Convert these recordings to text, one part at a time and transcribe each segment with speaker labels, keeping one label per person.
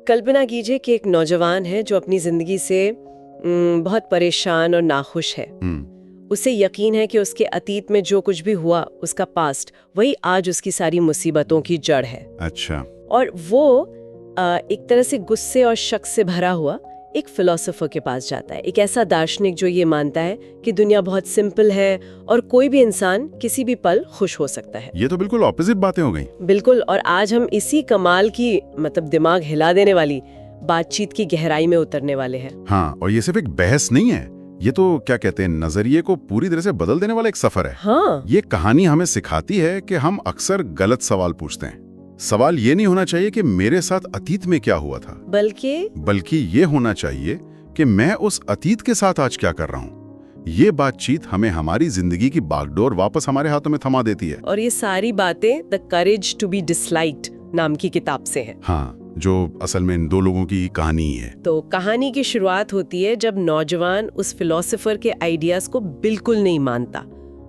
Speaker 1: कल्पना कीजिए कि एक नौजवान है जो अपनी जिंदगी से बहुत परेशान और नाखुश है। उसे यकीन है कि उसके अतीत में जो कुछ भी हुआ, उसका पास्ट, वही आज उसकी सारी मुसीबतों की जड़ है।
Speaker 2: अच्छा।
Speaker 1: और वो एक तरह से गुस्से और शक से भरा हुआ एक फिलोसोफर के पास जाता है, एक ऐसा दार्शनिक जो ये मानता है कि दुनिया बहुत सिंपल है और कोई भी इंसान किसी भी पल खुश हो सकता है।
Speaker 2: ये तो बिल्कुल ऑपोजिट बातें हो गई।
Speaker 1: बिल्कुल। और आज हम इसी कमाल की, मतलब दिमाग हिला देने वाली बातचीत की गहराई में उतरने वाले हैं।
Speaker 2: हाँ, और ये सिर्फ एक बहस नहीं है, ये तो क्या कहते हैं, नजरिए को पूरी तरह से बदल देने वाला एक सफर है।
Speaker 1: हाँ।
Speaker 2: ये कहानी हमें सिखाती है कि हम अक्सर गलत सवाल पूछते हैं। सवाल ये नहीं होना चाहिए कि मेरे साथ अतीत में क्या हुआ था, बल्कि ये होना चाहिए कि मैं उस अतीत के साथ आज क्या कर रहा हूँ। ये बातचीत हमें हमारी जिंदगी की बागडोर वापस हमारे हाथों में थमा देती है।
Speaker 1: और ये सारी बातें the courage to be disliked नाम की किताब से है।
Speaker 2: हाँ, जो असल में इन दो लोगों की कहानी है।
Speaker 1: तो कहानी की शुरुआत होती है जब नौजवान उस फिलोसोफर के आइडियाज को बिल्कुल नहीं मानता।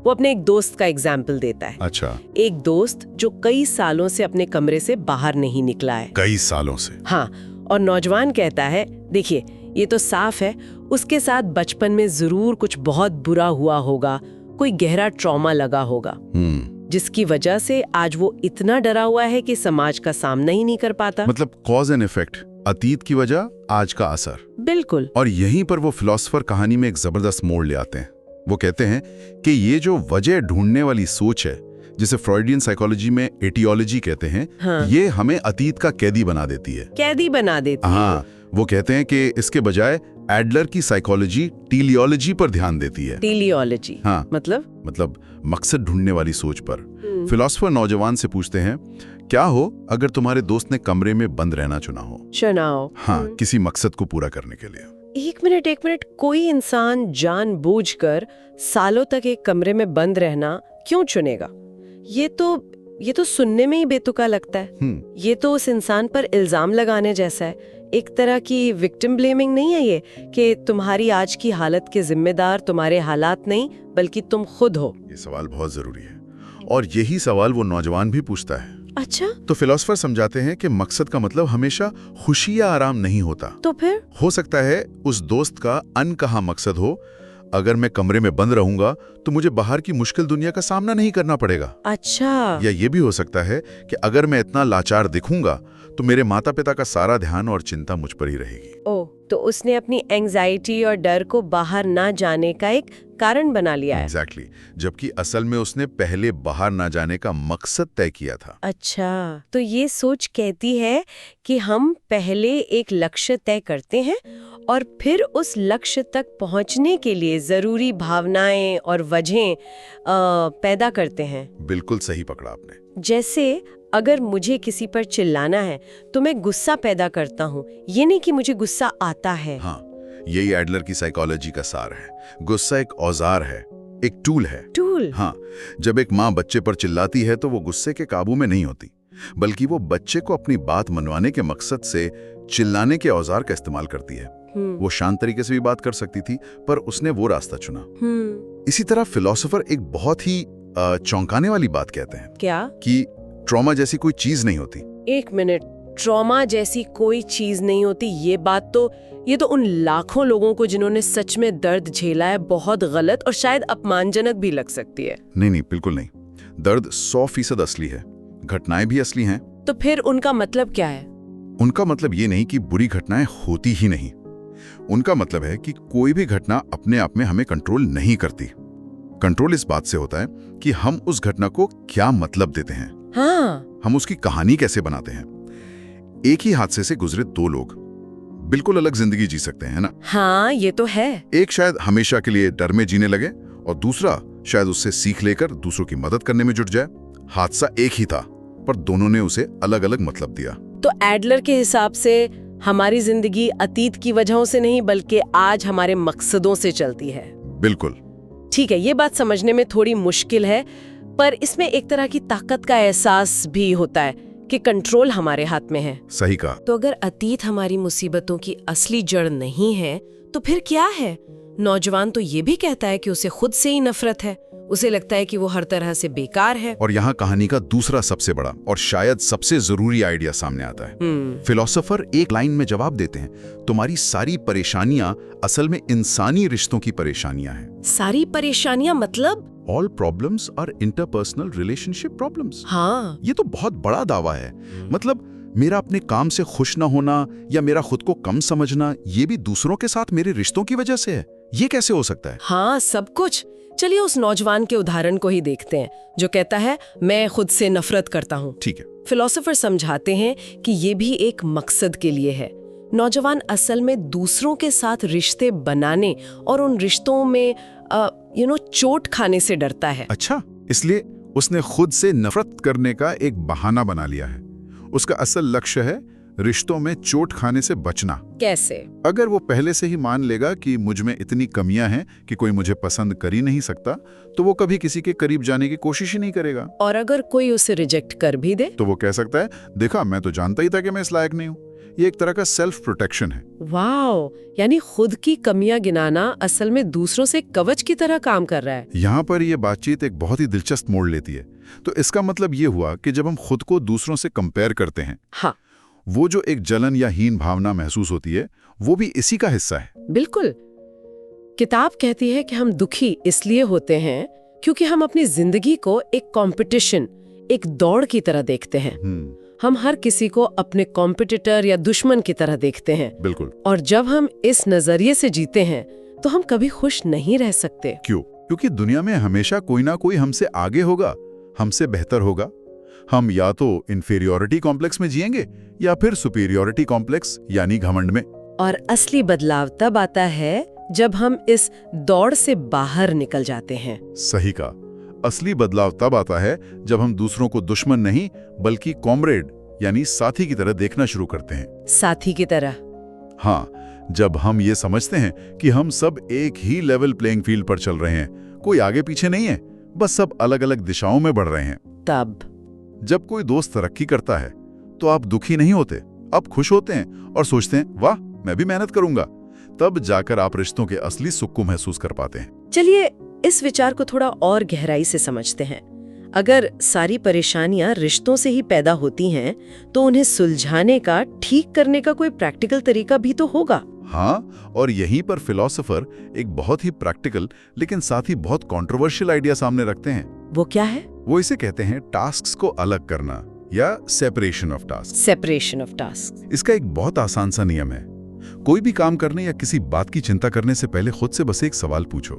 Speaker 1: वो अपने एक दोस्त का एग्जाम्पल देता है।
Speaker 2: अच्छा।
Speaker 1: एक दोस्त जो कई सालों से अपने कमरे से बाहर नहीं निकला है।
Speaker 2: कई सालों से?
Speaker 1: हाँ। और नौजवान कहता है, देखिए ये तो साफ है, उसके साथ बचपन में जरूर कुछ बहुत बुरा हुआ होगा, कोई गहरा ट्रॉमा लगा होगा, जिसकी वजह से आज वो इतना डरा हुआ है कि समाज का सामना ही नहीं कर पाता।
Speaker 2: मतलब कॉज एंड इफेक्ट, अतीत की वजह, आज का असर।
Speaker 1: बिल्कुल।
Speaker 2: और यहीं पर वो फिलोसोफर कहानी में एक जबरदस्त मोड़ ले आते हैं। वो कहते हैं कि ये जो वजह ढूंढने वाली सोच है, जिसे फ्रॉइडियन साइकोलॉजी में एटियोलॉजी कहते हैं,
Speaker 1: हाँ।
Speaker 2: ये हमें अतीत का कैदी बना देती है।
Speaker 1: कैदी बना देती है।
Speaker 2: हाँ, वो कहते हैं कि इसके बजाय एडलर की साइकोलॉजी टीलियोलॉजी पर ध्यान देती है।
Speaker 1: टीलियोलॉजी?
Speaker 2: हाँ, मतलब मकसद ढूंढने वाली सोच पर। फिलोसोफर नौजवान से पूछते हैं, क्या हो अगर तुम्हारे दोस्त ने कमरे में बंद रहना चुना हो? हाँ, किसी मकसद को पूरा करने के लिए।
Speaker 1: एक मिनट, कोई इंसान जानबूझकर सालों तक एक कमरे में बंद रहना क्यों चुनेगा? ये तो सुनने में ही बेतुका लगता है। ये तो उस इंसान पर इल्जाम लगाने जैसा है। एक तरह की विक्टिम ब्लेमिंग नहीं है ये, कि तुम्हारी आज की हालत के जिम्मेदार तुम्हारे हालात नहीं, बल्कि तुम खुद हो।
Speaker 2: ये सवाल बहुत जरूरी है, और यही सवाल वो नौजवान भी पूछता है।
Speaker 1: अच्छा।
Speaker 2: तो फिलोसोफर समझाते हैं कि मकसद का मतलब हमेशा खुशी या आराम नहीं होता।
Speaker 1: तो फिर
Speaker 2: हो सकता है उस दोस्त का अनकहा मकसद हो, अगर मैं कमरे में बंद रहूंगा तो मुझे बाहर की मुश्किल दुनिया का सामना नहीं करना पड़ेगा।
Speaker 1: अच्छा।
Speaker 2: या ये भी हो सकता है कि अगर मैं इतना लाचार दिखूंगा तो मेरे माता पिता का सारा ध्यान और चिंता मुझ पर ही रहेगी।
Speaker 1: ओह, तो उसने अपनी एंजाइटी और डर को बाहर ना जाने का एक कारण बना लिया है।
Speaker 2: एग्जैक्टली, जबकि असल में उसने पहले बाहर ना जाने का मकसद तय किया था।
Speaker 1: अच्छा, तो ये सोच कहती है कि हम पहले एक लक्ष्य तय करते हैं और फिर उस लक्ष्य तक पहुंचने के लिए जरूरी भावनाएं और वजहें पैदा करते हैं।
Speaker 2: बिल्कुल सही पकड़ा आपने।
Speaker 1: जैसे अगर मुझे किसी पर चिल्लाना है तो मैं गुस्सा पैदा करता हूँ, ये नहीं कि मुझे गुस्सा आता है।
Speaker 2: हाँ, यही एडलर की साइकोलॉजी का सार है। गुस्सा एक औजार है, एक टूल है।
Speaker 1: टूल?
Speaker 2: हाँ, जब एक माँ बच्चे पर चिल्लाती है तो वो गुस्से के काबू में नहीं होती, बल्कि वो बच्चे को अपनी बात मनवाने के मकसद से चिल्लाने के औजार का इस्तेमाल करती है। वो शांत तरीके से भी बात कर सकती थी, पर उसने वो रास्ता चुना। इसी तरह फिलोसोफर एक बहुत ही चौंकाने वाली बात कहते हैं।
Speaker 1: क्या?
Speaker 2: कि ट्रॉमा जैसी कोई चीज नहीं होती।
Speaker 1: एक मिनट, ट्रॉमा जैसी कोई चीज नहीं होती, ये तो उन लाखों लोगों को जिन्होंने सच में दर्द झेला है बहुत गलत और शायद अपमानजनक भी लग सकती है।
Speaker 2: नहीं, बिल्कुल नहीं। दर्द 100% असली है, घटनाएं भी असली हैं।
Speaker 1: तो फिर उनका मतलब क्या है?
Speaker 2: उनका मतलब ये नहीं कि बुरी घटनाएं होती ही नहीं। उनका मतलब है कि कोई भी घटना अपने आप में हमें कंट्रोल नहीं करती। कंट्रोल इस बात से होता है कि हम उस घटना को क्या मतलब देते हैं।
Speaker 1: हाँ।
Speaker 2: हम उसकी कहानी कैसे बनाते हैं। एक ही हादसे से गुजरे दो लोग बिल्कुल अलग जिंदगी जी सकते हैं ना।
Speaker 1: हाँ, ये तो है।
Speaker 2: एक शायद हमेशा के लिए डर में जीने लगे और दूसरा शायद उससे सीख लेकर दूसरों की मदद करने में जुट जाए। हादसा एक ही था, पर दोनों ने उसे अलग अलग मतलब दिया।
Speaker 1: तो एडलर के हिसाब से हमारी जिंदगी अतीत की वजहों से नहीं, बल्कि आज हमारे मकसदों से चलती है।
Speaker 2: बिल्कुल
Speaker 1: ठीक है, ये बात समझने में थोड़ी मुश्किल है, पर इसमें एक तरह की ताकत का एहसास भी होता है कि कंट्रोल हमारे हाथ में है।
Speaker 2: सही कहा।
Speaker 1: तो अगर अतीत हमारी मुसीबतों की असली जड़ नहीं है तो फिर क्या है? नौजवान तो ये भी कहता है कि उसे खुद से ही नफरत है, उसे लगता है कि वो हर तरह से बेकार है।
Speaker 2: और यहाँ कहानी का दूसरा सबसे बड़ा और शायद सबसे जरूरी आइडिया सामने आता है। फिलोसोफर एक लाइन में जवाब देते हैं, तुम्हारी सारी परेशानियां असल में इंसानी रिश्तों की परेशानियां हैं।
Speaker 1: सारी परेशानियां मतलब?
Speaker 2: All problems are interpersonal relationship problems।
Speaker 1: हाँ,
Speaker 2: ये तो बहुत बड़ा दावा है। मतलब मेरा अपने काम से खुश ना होना या मेरा खुद को कम समझना, ये भी दूसरों के साथ मेरे रिश्तों की वजह से है। ये कैसे हो सकता है?
Speaker 1: हाँ, सब कुछ। चलिए उस नौजवान के उदाहरण को ही देखते हैं जो कहता है मैं खुद से नफरत करता हूँ।
Speaker 2: ठीक है।
Speaker 1: फिलोसोफर समझाते हैं कि ये भी एक मकसद के लिए है। नौजवान असल में दूसरों के साथ रिश्ते बनाने और उन रिश्तों में चोट खाने से डरता है।
Speaker 2: अच्छा, इसलिए उसने खुद से नफरत करने का एक बहाना बना लिया है। उसका असल लक्ष्य है रिश्तों में चोट खाने से बचना।
Speaker 1: कैसे?
Speaker 2: अगर वो पहले से ही मान लेगा कि मुझ में इतनी कमियां हैं कि कोई मुझे पसंद कर ही नहीं सकता, तो वो कभी किसी के करीब जाने की कोशिश ही नहीं करेगा।
Speaker 1: और अगर कोई उसे रिजेक्ट कर भी दे
Speaker 2: तो वो कह सकता है, देखा, मैं तो जानता ही था कि मैं इस लायक नहीं हूँ। ये एक तरह का सेल्फ प्रोटेक्शन है।
Speaker 1: वाओ, यानी खुद की कमियां गिनाना असल में दूसरों से कवच की तरह काम कर रहा है।
Speaker 2: यहाँ पर ये बातचीत एक बहुत ही दिलचस्प मोड़ लेती है। तो इसका मतलब ये हुआ कि जब हम खुद को दूसरों से कंपेयर करते हैं,
Speaker 1: हाँ,
Speaker 2: वो जो एक जलन या हीन भावना महसूस होती है, वो भी इसी का हिस्सा है।
Speaker 1: बिल्कुल। किताब कहती है कि हम दुखी इसलिए होते हैं क्योंकि हम अपनी जिंदगी को एक कंपटीशन, एक दौड़ की तरह देखते हैं। हम हर किसी को अपने कॉम्पिटिटर या दुश्मन की तरह देखते हैं।
Speaker 2: बिल्कुल।
Speaker 1: और जब हम इस नजरिए से जीते हैं तो हम कभी खुश नहीं रह सकते।
Speaker 2: क्यों? क्योंकि दुनिया में हमेशा कोई ना कोई हमसे आगे होगा, हमसे बेहतर होगा। हम या तो इंफीरियोरिटी कॉम्प्लेक्स में जिएंगे या फिर सुपीरियोरिटी कॉम्प्लेक्स यानी घमंड में।
Speaker 1: और असली बदलाव तब आता है जब हम इस दौड़ से बाहर निकल जाते हैं।
Speaker 2: सही कहा। असली बदलाव तब आता है जब हम दूसरों को दुश्मन नहीं बल्कि कॉमरेड यानी साथी की तरह देखना शुरू करते हैं।
Speaker 1: साथी की तरह?
Speaker 2: हाँ, जब हम ये समझते हैं कि हम सब एक ही लेवल प्लेइंग फील्ड पर चल रहे हैं, कोई आगे पीछे नहीं है, बस सब अलग अलग दिशाओं में बढ़ रहे हैं।
Speaker 1: तब
Speaker 2: जब कोई दोस्त तरक्की करता है तो आप दुखी नहीं होते, आप खुश होते हैं और सोचते हैं, वाह, मैं भी मेहनत करूंगा। तब जाकर आप रिश्तों के असली सुख को महसूस कर पाते हैं।
Speaker 1: चलिए इस विचार को थोड़ा और गहराई से समझते हैं। अगर सारी परेशानियां रिश्तों से ही पैदा होती हैं, तो उन्हें सुलझाने का, ठीक करने का कोई प्रैक्टिकल तरीका भी तो होगा।
Speaker 2: हाँ, और यहीं पर फिलोसोफर एक बहुत ही प्रैक्टिकल लेकिन साथ ही बहुत कंट्रोवर्शियल आइडिया सामने रखते हैं।
Speaker 1: वो क्या है?
Speaker 2: वो इसे कहते हैं टास्क्स को अलग करना या separation of task.
Speaker 1: Separation of task.
Speaker 2: इसका एक बहुत आसान सा नियम है। कोई भी काम करने या किसी बात की चिंता करने से पहले खुद से बस एक सवाल पूछो,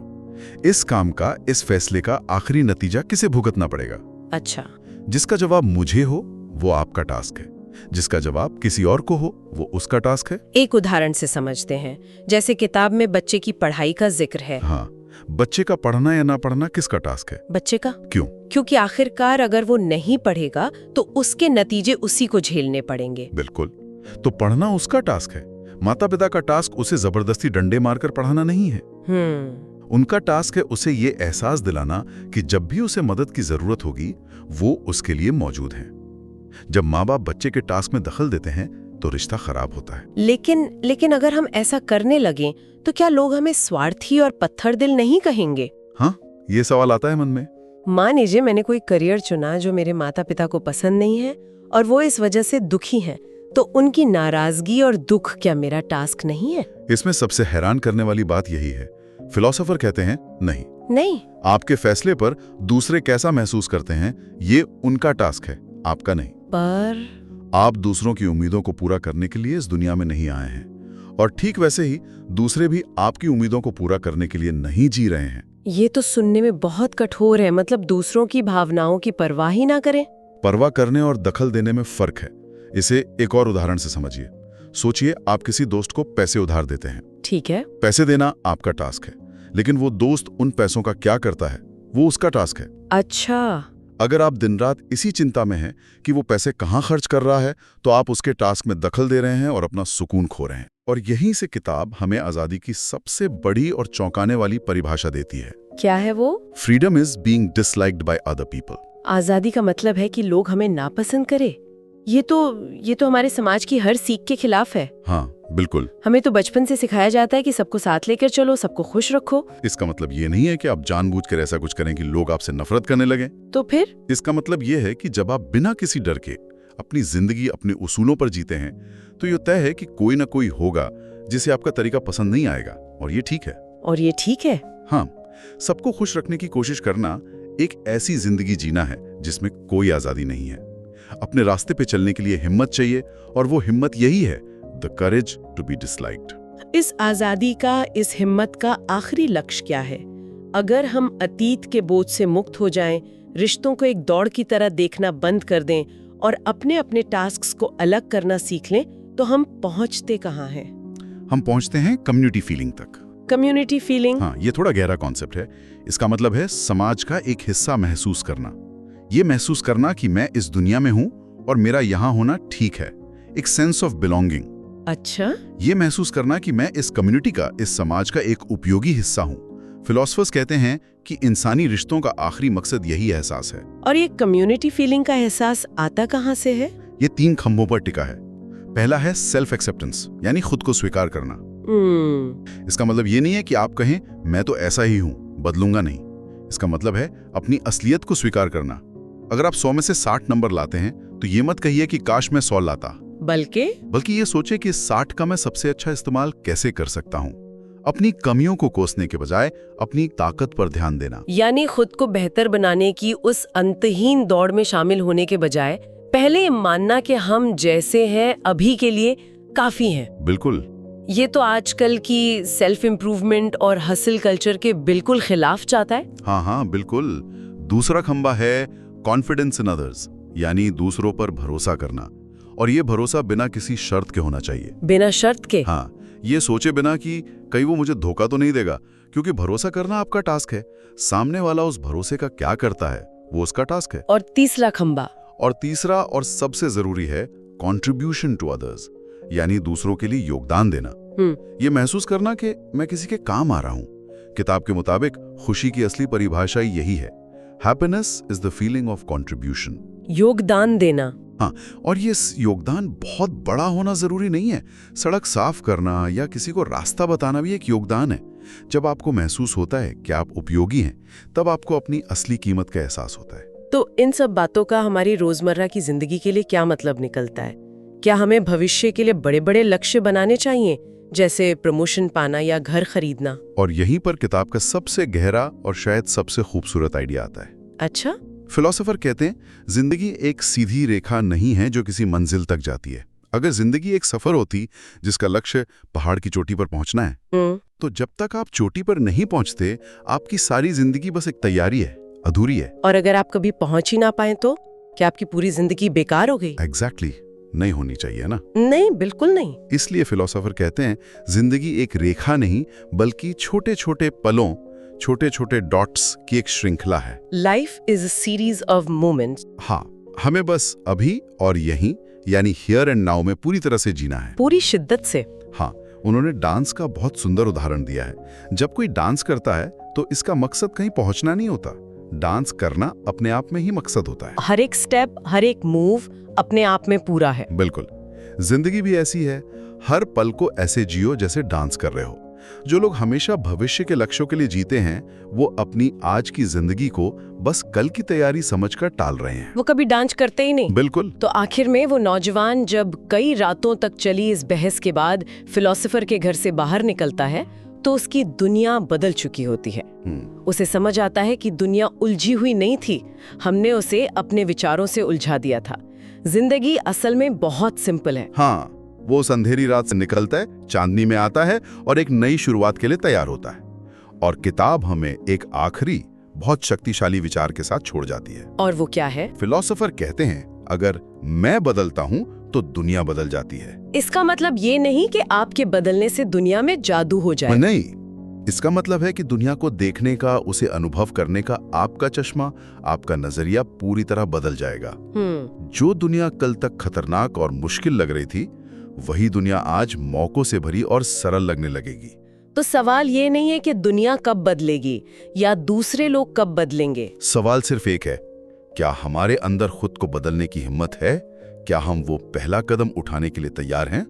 Speaker 2: इस काम का, इस फैसले का आखिरी नतीजा किसे भुगतना पड़ेगा?
Speaker 1: अच्छा।
Speaker 2: जिसका जवाब मुझे हो वो आपका टास्क है, जिसका जवाब किसी और को हो वो उसका टास्क है।
Speaker 1: एक उदाहरण से समझते हैं। जैसे किताब में बच्चे की पढ़ाई का जिक्र है।
Speaker 2: हाँ, बच्चे का पढ़ना या ना पढ़ना किसका टास्क है?
Speaker 1: बच्चे का।
Speaker 2: क्यों?
Speaker 1: क्योंकि आखिरकार अगर वो नहीं पढ़ेगा तो उसके नतीजे उसी को झेलने पड़ेंगे।
Speaker 2: बिल्कुल। तो पढ़ना उसका टास्क है। माता पिता का टास्क उसे जबरदस्ती डंडे मारकर पढ़ाना नहीं है। उनका टास्क है उसे ये एहसास दिलाना कि जब भी उसे मदद की जरूरत होगी वो उसके लिए मौजूद है। जब माँ बाप बच्चे के टास्क में दखल देते हैं तो रिश्ता खराब होता है।
Speaker 1: लेकिन अगर हम ऐसा करने लगे तो क्या लोग हमें स्वार्थी और पत्थर दिल नहीं कहेंगे?
Speaker 2: हाँ, ये सवाल आता है मन में।
Speaker 1: मान लीजिए मैंने कोई करियर चुना जो मेरे माता पिता को पसंद नहीं है और वो इस वजह से दुखी हैं, तो उनकी नाराजगी और दुख क्या मेरा टास्क नहीं है?
Speaker 2: इसमें सबसे हैरान करने वाली बात यही है, फिलोसोफर कहते हैं नहीं, आपके फैसले पर दूसरे कैसा महसूस करते हैं ये उनका टास्क है, आपका नहीं।
Speaker 1: पर
Speaker 2: आप दूसरों की उम्मीदों को पूरा करने के लिए इस दुनिया में नहीं आए हैं, और ठीक वैसे ही दूसरे भी आपकी उम्मीदों को पूरा करने के लिए नहीं जी रहे हैं।
Speaker 1: ये तो सुनने में बहुत कठोर है। मतलब दूसरों की भावनाओं की परवाह ही ना करें।
Speaker 2: परवाह करने और दखल देने में फर्क है। इसे एक और उदाहरण से समझिए। सोचिए आप किसी दोस्त को पैसे उधार देते हैं।
Speaker 1: ठीक है।
Speaker 2: पैसे देना आपका टास्क है, लेकिन वो दोस्त उन पैसों का क्या करता है वो उसका टास्क है।
Speaker 1: अच्छा।
Speaker 2: अगर आप दिन रात इसी चिंता में हैं कि वो पैसे कहाँ खर्च कर रहा है, तो आप उसके टास्क में दखल दे रहे हैं और अपना सुकून खो रहे हैं। और यहीं से किताब हमें आजादी की सबसे बड़ी और चौंकाने वाली परिभाषा देती है।
Speaker 1: क्या है वो?
Speaker 2: Freedom is being disliked by other people.
Speaker 1: आजादी का मतलब है कि लोग हमें नापसंद करें। ये तो हमारे समाज की हर सीख के खिलाफ है।
Speaker 2: हाँ, बिल्कुल।
Speaker 1: हमें तो बचपन से सिखाया जाता है कि सबको साथ लेकर चलो, सबको खुश रखो।
Speaker 2: इसका मतलब ये नहीं है कि आप जानबूझकर ऐसा कुछ करें कि लोग आपसे नफरत करने लगें।
Speaker 1: तो फिर
Speaker 2: इसका मतलब ये है कि जब आप बिना किसी डर के अपनी जिंदगी अपने उसूलों पर जीते हैं, तो ये तय है कि कोई ना कोई होगा जिसे आपका तरीका पसंद नहीं आएगा, और ये ठीक है।
Speaker 1: और ये ठीक है।
Speaker 2: हाँ, सबको खुश रखने की कोशिश करना एक ऐसी जिंदगी जीना है जिसमें कोई आजादी नहीं है। अपने रास्ते पे चलने के लिए हिम्मत चाहिए, और वो हिम्मत यही है, the courage to be disliked.
Speaker 1: इस आजादी का, इस हिम्मत का आखिरी लक्ष्य क्या है? अगर हम अतीत के बोझ से मुक्त हो जाएं, रिश्तों को एक दौड़ की तरह देखना बंद कर दें और अपने अपने टास्क्स को अलग करना सीख लें, तो हम पहुंचते कहाँ हैं?
Speaker 2: हम पहुंचते हैं कम्युनिटी फीलिंग तक।
Speaker 1: Community feeling?
Speaker 2: हाँ, ये थोड़ा गहरा कॉन्सेप्ट है। इसका मतलब है समाज का एक हिस्सा महसूस करना। ये महसूस करना कि मैं इस दुनिया में हूं और मेरा यहां होना ठीक है, एक सेंस ऑफ बिलोंगिंग।
Speaker 1: अच्छा।
Speaker 2: ये महसूस करना कि मैं इस कम्युनिटी का, इस समाज का एक उपयोगी हिस्सा हूं। फिलोसफर्स कहते हैं कि इंसानी रिश्तों का आखिरी मकसद यही एहसास है।
Speaker 1: और ये कम्युनिटी फीलिंग का एहसास आता कहाँ से है?
Speaker 2: ये 3 खंभों पर टिका है। पहला है सेल्फ एक्सेप्टेंस, यानी खुद को स्वीकार करना। इसका मतलब ये नहीं है कि आप कहें मैं तो ऐसा ही हूं, बदलूंगा नहीं। इसका मतलब है अपनी असलियत को स्वीकार करना। अगर आप 100 में से 60 नंबर लाते हैं, तो ये मत कहिए कि काश मैं 100 लाता, बल्कि ये सोचे कि 60 का मैं सबसे अच्छा इस्तेमाल कैसे कर सकता हूं। अपनी कमियों को कोसने के बजाय अपनी ताकत पर ध्यान देना।
Speaker 1: यानी खुद को बेहतर बनाने की उस अंतहीन दौड़ में शामिल होने के बजाय पहले ये मानना कि हम जैसे हैं अभी के लिए काफी हैं।
Speaker 2: बिल्कुल।
Speaker 1: ये तो आजकल की सेल्फ इम्प्रूवमेंट और हसल कल्चर के बिल्कुल खिलाफ जाता है।
Speaker 2: हाँ, बिल्कुल। दूसरा खंबा है कॉन्फिडेंस इन अदर्स, यानी दूसरों पर भरोसा करना। और ये भरोसा बिना किसी शर्त के होना चाहिए।
Speaker 1: बिना शर्त के?
Speaker 2: हाँ, ये सोचे बिना कि कहीं वो मुझे धोखा तो नहीं देगा, क्योंकि भरोसा करना आपका टास्क है। सामने वाला उस भरोसे का क्या करता है, वो उसका टास्क है।
Speaker 1: और तीसरा खंबा? और
Speaker 2: तीसरा और सबसे जरूरी है कॉन्ट्रीब्यूशन टू अदर्स, यानी दूसरों के लिए योगदान देना। ये महसूस करना कि मैं किसी के काम आ रहा हूं। किताब के मुताबिक खुशी की असली परिभाषा यही है, happiness is the feeling of contribution.
Speaker 1: योगदान देना।
Speaker 2: हाँ, और ये योगदान बहुत बड़ा होना जरूरी नहीं है। सड़क साफ करना या किसी को रास्ता बताना भी एक योगदान है। जब आपको महसूस होता है कि आप उपयोगी हैं, तब आपको अपनी असली कीमत का एहसास होता है।
Speaker 1: तो इन सब बातों का हमारी रोजमर्रा की जिंदगी के लिए क्या मतलब निकलता है? क्या हमें भविष्य के लिए बड़े बड़े लक्ष्य बनाने चाहिए, जैसे प्रमोशन पाना या घर खरीदना?
Speaker 2: और यहीं पर किताब का सबसे गहरा और शायद सबसे खूबसूरत आइडिया आता है।
Speaker 1: अच्छा?
Speaker 2: फिलोसोफर कहते हैं जिंदगी एक सीधी रेखा नहीं है जो किसी मंजिल तक जाती है। अगर जिंदगी एक सफर होती जिसका लक्ष्य पहाड़ की चोटी पर पहुंचना है, तो जब तक आप चोटी पर नहीं पहुंचते, आपकी सारी जिंदगी बस एक तैयारी है, अधूरी है।
Speaker 1: और अगर आप कभी पहुंच ही ना पाए तो क्या आपकी पूरी जिंदगी बेकार हो गई?
Speaker 2: एग्जैक्टली, नहीं होनी चाहिए ना।
Speaker 1: नहीं, बिल्कुल नहीं।
Speaker 2: इसलिए फिलोसोफर कहते हैं जिंदगी एक रेखा नहीं, बल्कि छोटे छोटे पलों, छोटे छोटे डॉट्स की एक श्रृंखला है।
Speaker 1: Life is a series of moments.
Speaker 2: हाँ, हमें बस अभी और यहीं, यानी हियर एंड नाउ में पूरी तरह से जीना है,
Speaker 1: पूरी शिद्दत से।
Speaker 2: हाँ, उन्होंने डांस का बहुत सुंदर उदाहरण दिया है। जब कोई डांस करता है तो इसका मकसद कहीं पहुंचना नहीं होता, डांस करना अपने आप में ही मकसद होता है।
Speaker 1: हर एक स्टेप, हर एक मूव अपने आप में पूरा है।
Speaker 2: बिल्कुल। जिंदगी भी ऐसी है, हर पल को ऐसे जियो जैसे डांस कर रहे हो। जो लोग हमेशा भविष्य के लक्ष्यों के लिए जीते हैं, वो अपनी आज की जिंदगी को बस कल की तैयारी समझकर टाल रहे हैं।
Speaker 1: वो कभी डांस करते ही नहीं।
Speaker 2: बिल्कुल।
Speaker 1: तो आखिर में वो नौजवान जब कई रातों तक चली इस बहस के बाद फिलोसोफर के घर से बाहर निकलता है, तो उसकी दुनिया बदल चुकी होती है। उसे समझ आता है कि दुनिया उलझी हुई नहीं थी, हमने उसे अपने विचारों से उलझा दिया था। जिंदगी असल में बहुत सिंपल है।
Speaker 2: हाँ, वो उस अंधेरी रात से निकलता है, चांदनी में आता है और एक नई शुरुआत के लिए तैयार होता है। और किताब हमें एक आखिरी बहुत शक्तिशाली विचार के साथ छोड़ जाती है।
Speaker 1: और वो क्या है?
Speaker 2: फिलोसोफर कहते हैं अगर मैं बदलता हूं तो दुनिया बदल जाती है।
Speaker 1: इसका मतलब ये नहीं कि आपके बदलने से दुनिया में जादू हो जाए।
Speaker 2: नहीं, इसका मतलब है कि दुनिया को देखने का, उसे अनुभव करने का आपका चश्मा, आपका नजरिया पूरी तरह बदल जाएगा। जो दुनिया कल तक खतरनाक और मुश्किल लग रही थी, वही दुनिया आज मौकों से भरी और सरल लगने लगेगी।
Speaker 1: तो सवाल ये नहीं है कि दुनिया कब बदलेगी या दूसरे लोग कब बदलेंगे।
Speaker 2: सवाल सिर्फ एक है, क्या हमारे अंदर खुद को बदलने की हिम्मत है? क्या हम वो पहला कदम उठाने के लिए तैयार हैं?